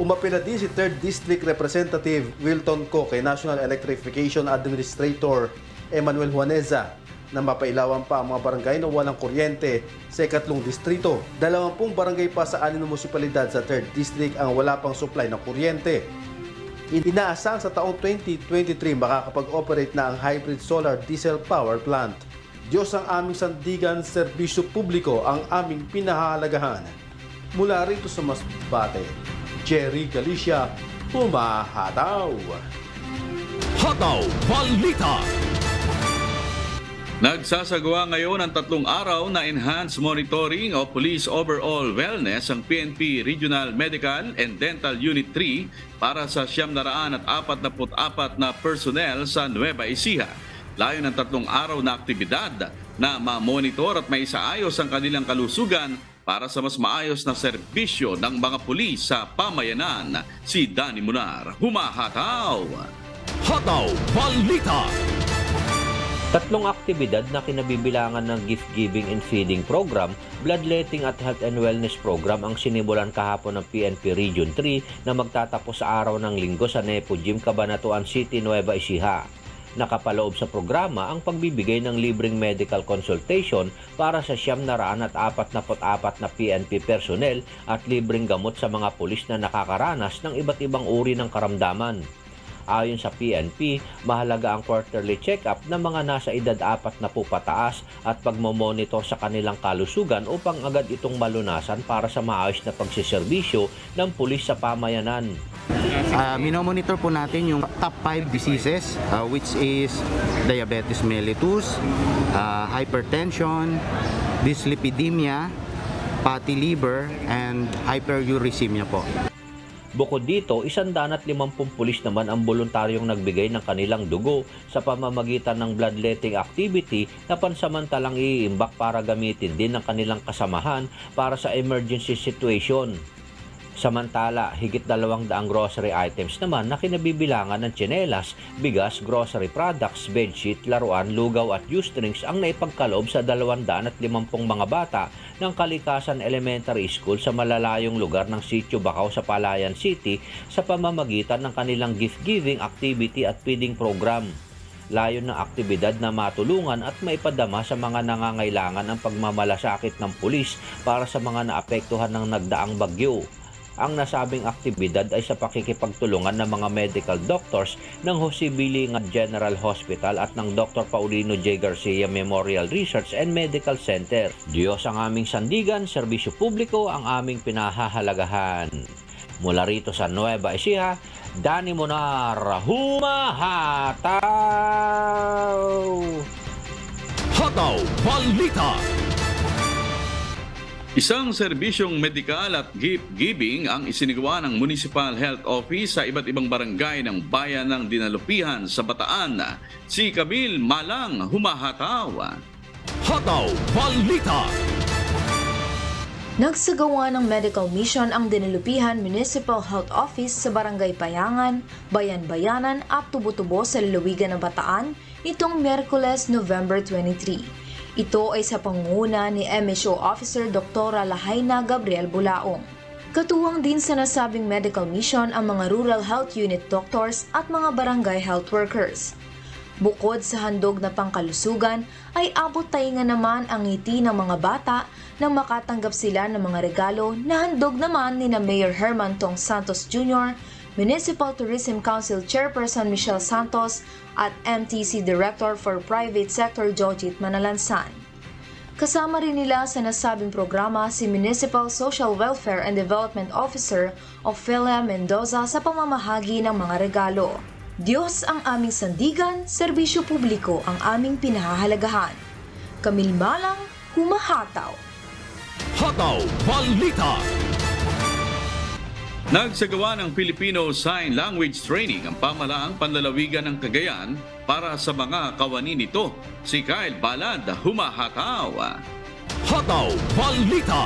Umapila din si 3rd District Representative Wilton Co kay National Electrification Administrator Emmanuel Juaneza na mapailawan pa ang mga barangay na walang kuryente sa 2nd distrito. 20 barangay pa sa 6 na munisipalidad sa 3rd District ang wala pang supply ng kuryente. Inaasang sa taong 2023 makakapag-operate na ang hybrid solar diesel power plant. Diyos ang aming sandigan, serbisyo publiko ang aming pinahahalagahan. Mula rito sa Masbate, Jerry Galicia, humahataw. Hataw Balita. Nagsasagawa ngayon ng 3 araw na enhanced monitoring of police overall wellness ang PNP Regional Medical and Dental Unit 3 para sa 944 na personnel sa Nueva Ecija. Layo ng 3 araw na aktibidad na ma-monitor at maisaayos ang kanilang kalusugan para sa mas maayos na serbisyo ng mga pulis sa pamayanan. Si Danny Munar, humahataw. Hataw Balita. 3 aktibidad na kinabibilangan ng gift-giving and feeding program, bloodletting at health and wellness program ang sinimulan kahapon ng PNP Region 3 na magtatapos sa araw ng Linggo sa Nepo Gym, Cabanatuan City, Nueva Ecija. Nakapaloob sa programa ang pagbibigay ng libreng medical consultation para sa 944 na PNP personnel at libreng gamot sa mga pulis na nakakaranas ng iba't ibang uri ng karamdaman. Ayon sa PNP, mahalaga ang quarterly check-up ng mga nasa edad 40 pataas at pagmomonitor sa kanilang kalusugan upang agad itong malunasan para sa maayos na pagsiservisyo ng pulis sa pamayanan. Minomonitor po natin yung top 5 diseases which is diabetes mellitus, hypertension, dyslipidemia, fatty liver, and hyperuricemia po. Bukod dito, 150 pulis naman ang voluntaryong nagbigay ng kanilang dugo sa pamamagitan ng bloodletting activity na pansamantalang iimbak para gamitin din ng kanilang kasamahan para sa emergency situation. Samantala, higit 200 grocery items naman na kinabibilangan ng tsinelas, bigas, grocery products, bedsheet, laruan, lugaw at juice drinks ang naipagkaloob sa 250 mga bata ng Kalikasan Elementary School sa malalayong lugar ng Sitio Bacau sa Palayan City sa pamamagitan ng kanilang gift-giving activity at feeding program. Layon ng aktibidad na matulungan at maipadama sa mga nangangailangan ang pagmamalasakit ng pulis para sa mga naapektuhan ng nagdaang bagyo. Ang nasabing aktibidad ay sa pakikipagtulungan ng mga medical doctors ng Jose Bilingan General Hospital at ng Dr. Paulino J. Garcia Memorial Research and Medical Center. Diyos ang aming sandigan, serbisyo publiko ang aming pinahahalagahan. Mula rito sa Nueva Ecija, Danny Munar, humahataw! Hataw Balita. Isang serbisyong medikal at gift-giving ang isinagawa ng Municipal Health Office sa iba't ibang barangay ng bayan ng Dinalupihan sa Bataan. Si Camille Malang, humahataw. Hataw Balita. Nagsagawa ng medical mission ang Dinalupihan Municipal Health Office sa Barangay Payangan, Bayan-Bayanan at Tubo-Tubo sa lalawigan ng Bataan nitong Miyerkules, November 23. Ito ay sa pangunguna ni MHO Officer Dr. Lahaina Gabriel Bulaong. Katuwang din sa nasabing medical mission ang mga Rural Health Unit Doctors at mga Barangay Health Workers. Bukod sa handog na pangkalusugan, ay abot tainga naman ang ngiti ng mga bata nang makatanggap sila ng mga regalo na handog naman ni na Mayor Herman Tong Santos Jr., Municipal Tourism Council Chairperson Michelle Santos at MTC Director for Private Sector Jojit Manalansan. Kasama rin nila sa nasabing programa si Municipal Social Welfare and Development Officer Ophelia Mendoza sa pamamahagi ng mga regalo. Diyos ang aming sandigan, serbisyo publiko ang aming pinahahalagahan. Camille Malang, humahataw. Hataw Balita. Nagsagawa ng Filipino Sign Language Training ang pamahalaang panlalawigan ng Cagayan para sa mga kawani nito. Si Kyle Balad, humahataw. Hataw Balita.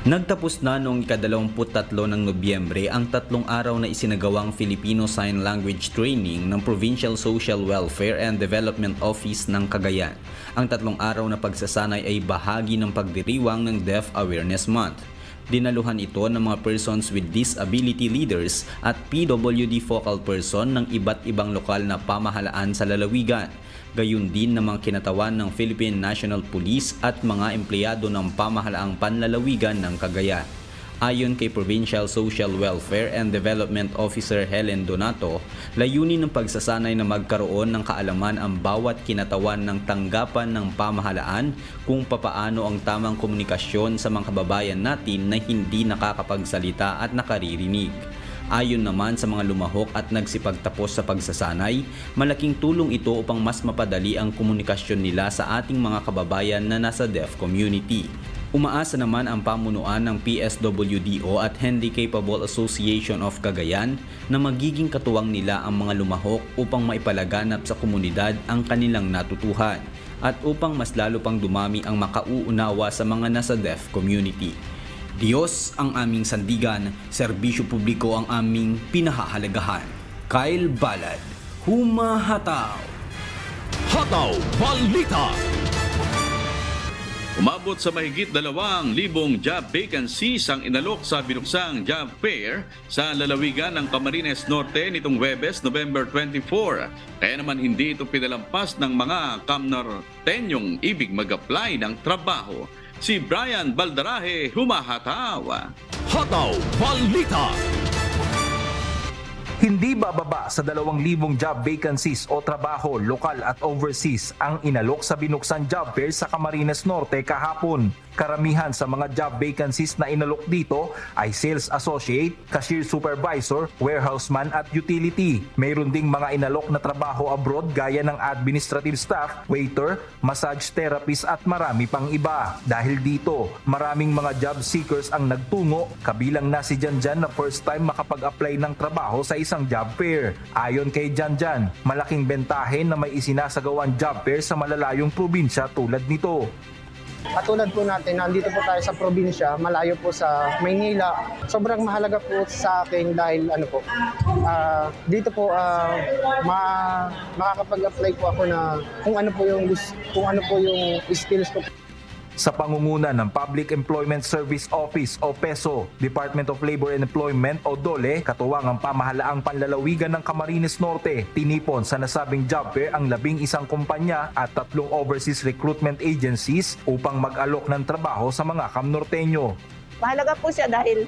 Nagtapos na noong ika-23 ng Nobyembre ang 3 araw na isinagawang Filipino Sign Language Training ng Provincial Social Welfare and Development Office ng Cagayan. Ang 3 araw na pagsasanay ay bahagi ng pagdiriwang ng Deaf Awareness Month. Dinaluhan ito ng mga persons with disability leaders at PWD focal person ng iba't ibang lokal na pamahalaan sa lalawigan. Gayun din ng mga kinatawan ng Philippine National Police at mga empleyado ng pamahalaang panlalawigan ng Cagayan. Ayon kay Provincial Social Welfare and Development Officer Helen Donato, layunin ng pagsasanay na magkaroon ng kaalaman ang bawat kinatawan ng tanggapan ng pamahalaan kung papaano ang tamang komunikasyon sa mga kababayan natin na hindi nakakapagsalita at nakaririnig. Ayon naman sa mga lumahok at nagsipagtapos sa pagsasanay, malaking tulong ito upang mas mapadali ang komunikasyon nila sa ating mga kababayan na nasa deaf community. Umaasa naman ang pamunuan ng PSWDO at Handy Capable Association of Cagayan na magiging katuwang nila ang mga lumahok upang maipalaganap sa komunidad ang kanilang natutuhan at upang mas lalo pang dumami ang makauunawa sa mga nasa deaf community. Diyos ang aming sandigan, serbisyo publiko ang aming pinahahalagahan. Kyle Balad, humahataw. Hataw Balita. Umabot sa mahigit 2,000 job vacancies ang inalok sa binuksang job fair sa lalawigan ng Camarines Norte nitong Huwebes, November 24. Kaya naman hindi ito pinalampas ng mga Kamnortenyong ibig mag-apply ng trabaho. Si Brian Baldarahe, humahataw. Hataw Balita. Hindi bababa sa 2,000 job vacancies o trabaho lokal at overseas ang inalok sa binuksang job fair sa Camarines Norte kahapon. Karamihan sa mga job vacancies na inalok dito ay sales associate, cashier supervisor, warehouseman at utility. Mayroon ding mga inalok na trabaho abroad gaya ng administrative staff, waiter, massage therapist at marami pang iba. Dahil dito, maraming mga job seekers ang nagtungo, kabilang na si Janjan na first time makapag-apply ng trabaho sa isang job fair. Ayon kay Janjan, malaking bentahe na may isinasagawang job fair sa malalayong probinsya tulad nito. Katulad po natin, nandito po tayo sa probinsya, malayo po sa Maynila. Sobrang mahalaga po sa akin dahil dito po makakapag-apply po ako na kung ano po yung skills ko. Sa pangunguna ng Public Employment Service Office o PESO, Department of Labor and Employment o DOLE, katuwang ang pamahalaang panlalawigan ng Camarines Norte, tinipon sa nasabing job fair ang 11 kumpanya at 3 overseas recruitment agencies upang mag-alok ng trabaho sa mga Kamnorteño. Mahalaga po siya dahil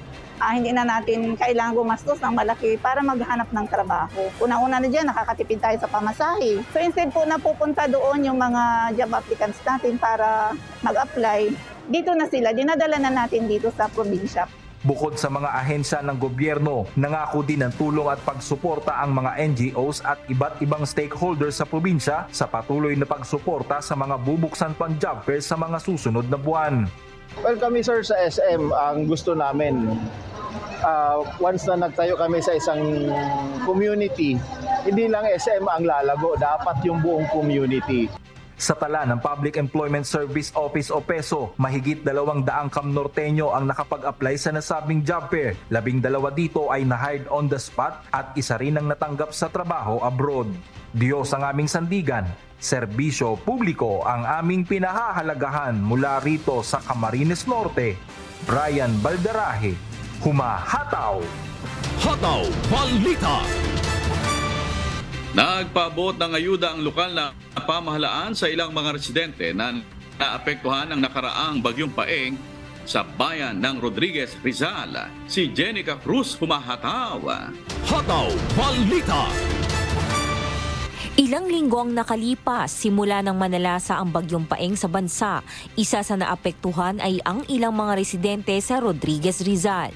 hindi na natin kailangan gumastos ng malaki para maghanap ng trabaho. Una-una na dyan, nakakatipid tayo sa pamasahe. So instead po na pupunta doon yung mga job applicants natin para mag-apply, dito na sila, dinadala na natin dito sa probinsya. Bukod sa mga ahensya ng gobyerno, nangako din ng tulong at pagsuporta ang mga NGOs at iba't ibang stakeholders sa probinsya sa patuloy na pagsuporta sa mga bubuksan pang job fair sa mga susunod na buwan. Well, kami sir sa SM, ang gusto namin, once na nagtayo kami sa isang community, hindi lang SM ang lalago, dapat yung buong community. Sa tala ng Public Employment Service Office o PESO, mahigit 200 Kamnorteño ang nakapag-apply sa nasabing job fair. 12 dito ay na-hired on the spot at isa rin ang natanggap sa trabaho abroad. Diyos ang aming sandigan, serbisyo publiko ang aming pinahahalagahan mula rito sa Camarines Norte. Brian Baldarahe, humahataw. Hataw Balita. Nagpaabot ng ayuda ang lokal na pamahalaan sa ilang mga residente na naapektuhan ng nakaraang bagyong Paeng sa bayan ng Rodriguez, Rizal. Si Jenica Cruz humahataw. Hataw Balita. Ilang linggo ang nakalipas simula nang manalasa ang bagyong Paeng sa bansa. Isa sa naapektuhan ay ang ilang mga residente sa Rodriguez, Rizal.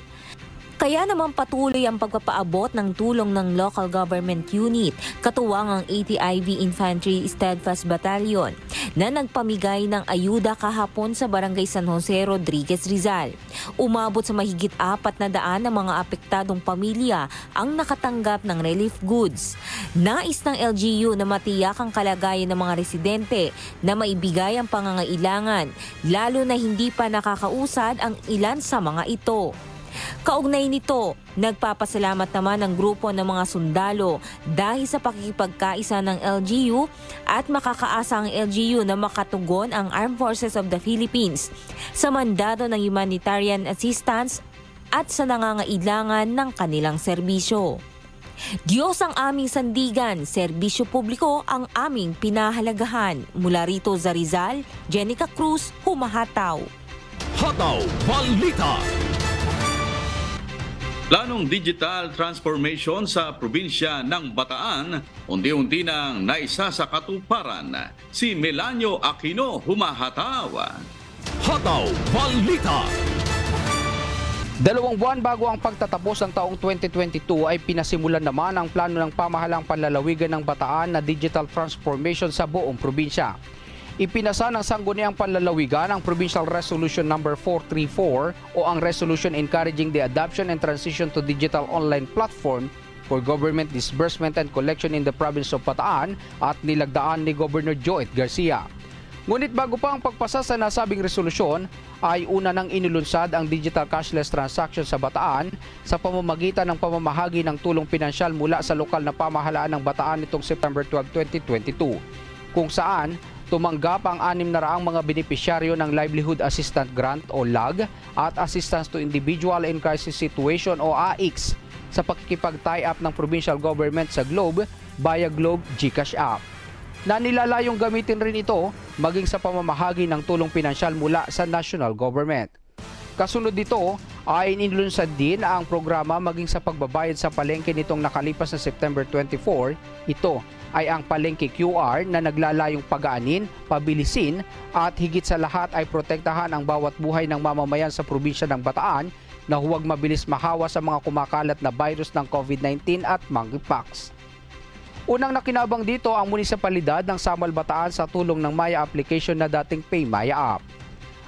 Kaya naman patuloy ang pagpapaabot ng tulong ng local government unit, katuwang ang ATIV Infantry Steadfast Battalion, na nagpamigay ng ayuda kahapon sa Barangay San Jose, Rodriguez, Rizal. Umabot sa mahigit 400 ng mga apektadong pamilya ang nakatanggap ng relief goods. Nais ng LGU na matiyak ang kalagayan ng mga residente na maibigay ang pangangailangan, lalo na hindi pa nakakausad ang ilan sa mga ito. Kaugnay nito, nagpapasalamat naman ang grupo ng mga sundalo dahil sa pakikipagkaisa ng LGU at makakaasa ang LGU na makatugon ang Armed Forces of the Philippines sa mandado ng humanitarian assistance at sa nangangailangan ng kanilang serbisyo. Diyos ang aming sandigan, serbisyo publiko ang aming pinahalagahan. Mula rito sa Rizal, Jenica Cruz, humahataw. Hataw Balita. Planong digital transformation sa probinsya ng Bataan, unti-unti nang naisa sa katuparan. Si Melanio Aquino humahataw. Hataw Balita. 2 buwan bago ang pagtatapos ng taong 2022 ay pinasimulan naman ang plano ng pamahalang panlalawigan ng Bataan na digital transformation sa buong probinsya. Ipinasa ng sangguniang panlalawigan ang Provincial Resolution No. 434 o ang Resolution Encouraging the Adoption and Transition to Digital Online Platform for Government Disbursement and Collection in the Province of Bataan at nilagdaan ni Governor Joet Garcia. Ngunit bago pa ang pagpasa sa nasabing resolusyon, ay una nang inilunsad ang digital cashless transaction sa Bataan sa pamamagitan ng pamamahagi ng tulong pinansyal mula sa lokal na pamahalaan ng Bataan nitong September 12, 2022, kung saan tumanggap ang 600 mga benepisyaryo ng Livelihood Assistance Grant o LAG at Assistance to Individual in Crisis Situation o AICS sa pakikipag-tie up ng provincial government sa Globe via Globe GCash app. Nanilalayong gamitin rin ito maging sa pamamahagi ng tulong pinansyal mula sa national government. Kasunod dito ay inilunsad din ang programa maging sa pagbabayad sa palengke nitong nakalipas na September 24. Ito ay ang palengke QR na naglalayong pagaanin, pabilisin at higit sa lahat ay protektahan ang bawat buhay ng mamamayan sa probinsya ng Bataan na huwag mabilis mahawa sa mga kumakalat na virus ng COVID-19 at monkeypox. Unang nakinabang dito ang munisipalidad ng Samal Bataan sa tulong ng Maya application na dating PayMaya app.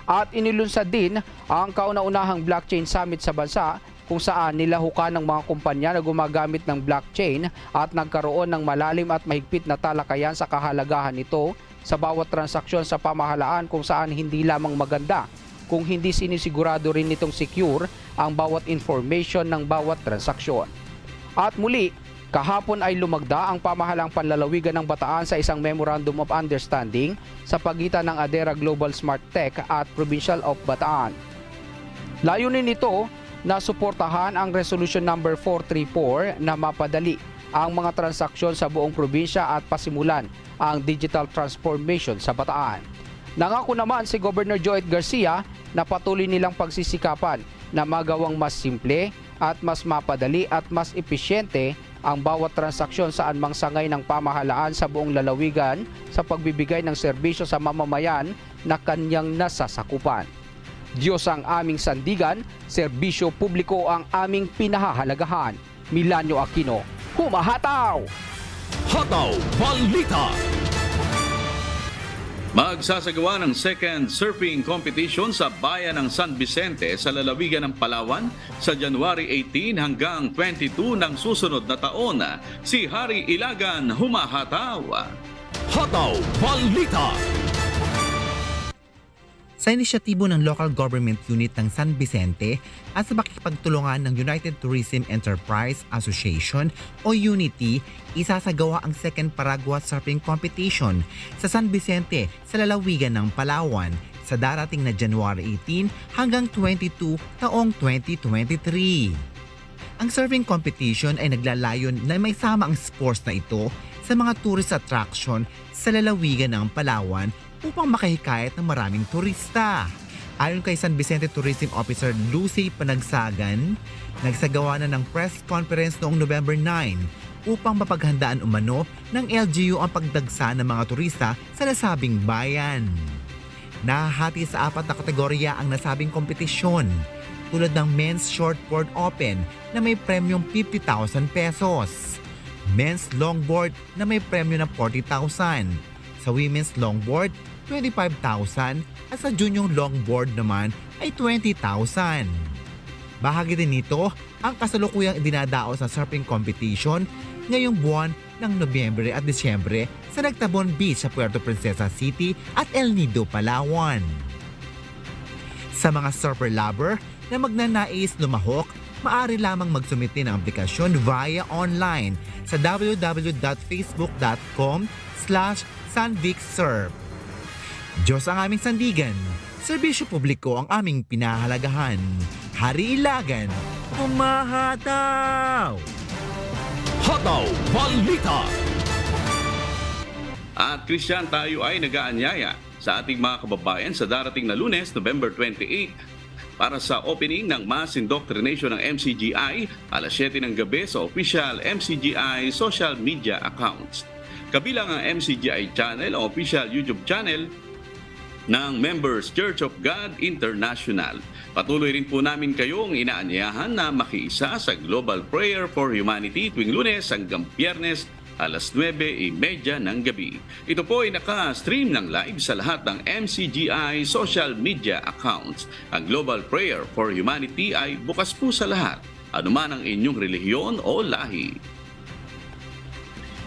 At inilunsad din ang kauna-unahang blockchain summit sa bansa kung saan nilahukan ng mga kumpanya na gumagamit ng blockchain at nagkaroon ng malalim at mahigpit na talakayan sa kahalagahan nito sa bawat transaksyon sa pamahalaan kung saan hindi lamang maganda kung hindi sinisigurado rin nitong secure ang bawat information ng bawat transaksyon. At muli, kahapon ay lumagda ang pamahalang panlalawigan ng Bataan sa isang Memorandum of Understanding sa pagitan ng ADERA Global Smart Tech at Provincial of Bataan. Layunin nito na suportahan ang Resolution No. 434 na mapadali ang mga transaksyon sa buong probinsya at pasimulan ang digital transformation sa Bataan. Nangako naman si Governor Joet Garcia na patuloy nilang pagsisikapan na magawang mas simple at mas mapadali at mas episyente ang bawat transaksyon saan mang sangay ng pamahalaan sa buong lalawigan sa pagbibigay ng serbisyo sa mamamayan na kanyang nasasakupan. Diyos ang aming sandigan, serbisyo publiko ang aming pinahahalagahan. Melanio Aquino, humahataw! Hataw Balita. Magsasagawa ng second surfing competition sa bayan ng San Vicente sa lalawigan ng Palawan sa January 18 hanggang 22 ng susunod na taon. Si Harry Ilagan humahataw. Hataw Balita. Sa inisyatibo ng Local Government Unit ng San Vicente at sa pakikipagtulungan ng United Tourism Enterprise Association o UNITY, isasagawa ang second Paragua Surfing Competition sa San Vicente sa lalawigan ng Palawan sa darating na January 18 hanggang 22 taong 2023. Ang surfing competition ay naglalayon na may sama ang sports na ito sa mga tourist attraction sa lalawigan ng Palawan upang makahikayat ng maraming turista. Ayon kay San Vicente Tourism Officer Lucy Panagsagan, nagsagawa na ng press conference noong November 9 upang mapaghandaan umano ng LGU ang pagdagsa ng mga turista sa nasabing bayan. Nahahati sa 4 na kategorya ang nasabing kompetisyon, tulad ng Men's Shortboard Open na may premyong 50,000 pesos, Men's Longboard na may premyo ng 40,000, sa Women's Longboard 25,000 at sa Junior Longboard naman ay 20,000. Bahagi din nito ang kasalukuyang idinadaos sa surfing competition ngayong buwan ng Nobyembre at Disyembre sa Nagtabon Beach sa Puerto Princesa City at El Nido, Palawan. Sa mga surfer lover na magnanais lumahok, maaari lamang magsumite ng aplikasyon via online sa www.facebook.com/sanvicsurf. Diyos ang aming sandigan, serbisyo publiko ang aming pinahalagahan. Hari-ilagan, umahataw! Hataw Balita! At Christian, tayo ay nag-aanyaya sa ating mga kababayan sa darating na Lunes, November 28, para sa opening ng Mass Indoctrination ng MCGI alas 7 ng gabi sa official MCGI social media accounts. Kabilang ang MCGI channel, ang official YouTube channel ng Members Church of God International. Patuloy rin po namin kayong inaanyayahan na makiisa sa Global Prayer for Humanity tuwing Lunes hanggang Biyernes alas 9:30 ng gabi. Ito po ay naka-stream ng live sa lahat ng MCGI social media accounts. Ang Global Prayer for Humanity ay bukas po sa lahat, anuman ang inyong relihiyon o lahi.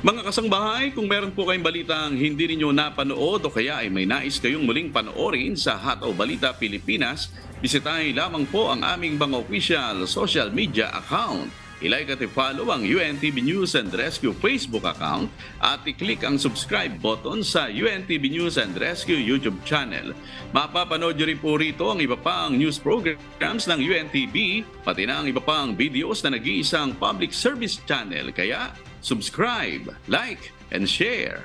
Mga kasangbahay, kung meron po kayong balitang hindi ninyo napanood o kaya ay may nais kayong muling panoorin sa Hataw Balita Pilipinas, bisitahin lamang po ang aming mga official social media account. I-like at i-follow ang UNTV News and Rescue Facebook account at i-click ang subscribe button sa UNTV News and Rescue YouTube channel. Mapapanood nyo rin po rito ang iba pang news programs ng UNTV, pati na ang iba pang videos na nag-iisang public service channel. Kaya subscribe, like, and share.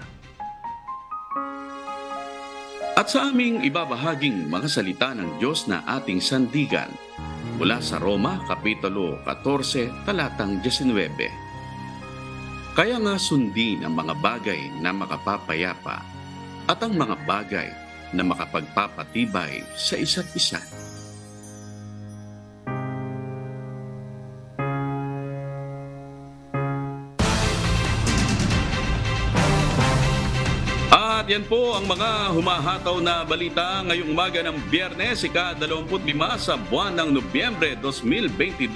At sa aming ibabahaging mga salita ng Diyos na ating sandigan, mula sa Roma, Kapitulo 14, talatang 19. Kaya nga sundin ang mga bagay na makapapayapa at ang mga bagay na makapagpapatibay sa isa't isa. At yan po ang mga humahataw na balita ngayong umaga ng Biyernes, ika-25 sa buwan ng Nobyembre 2022.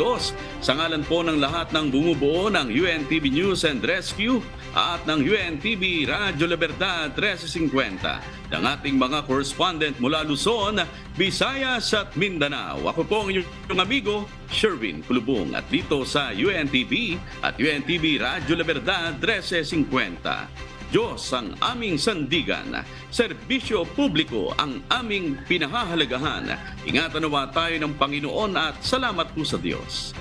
Sa ngalan po ng lahat ng bumubuo ng UNTV News and Rescue at ng UNTV Radyo Libertad 1350, ng ating mga correspondent mula Luzon, Visayas at Mindanao. Ako po ang inyong amigo, Sherwin Kulubong, at dito sa UNTV at UNTV Radyo Libertad 1350. Diyos ang aming sandigan, serbisyo publiko ang aming pinahahalagahan. Ingatan nawa tayo ng Panginoon at salamat po sa Diyos.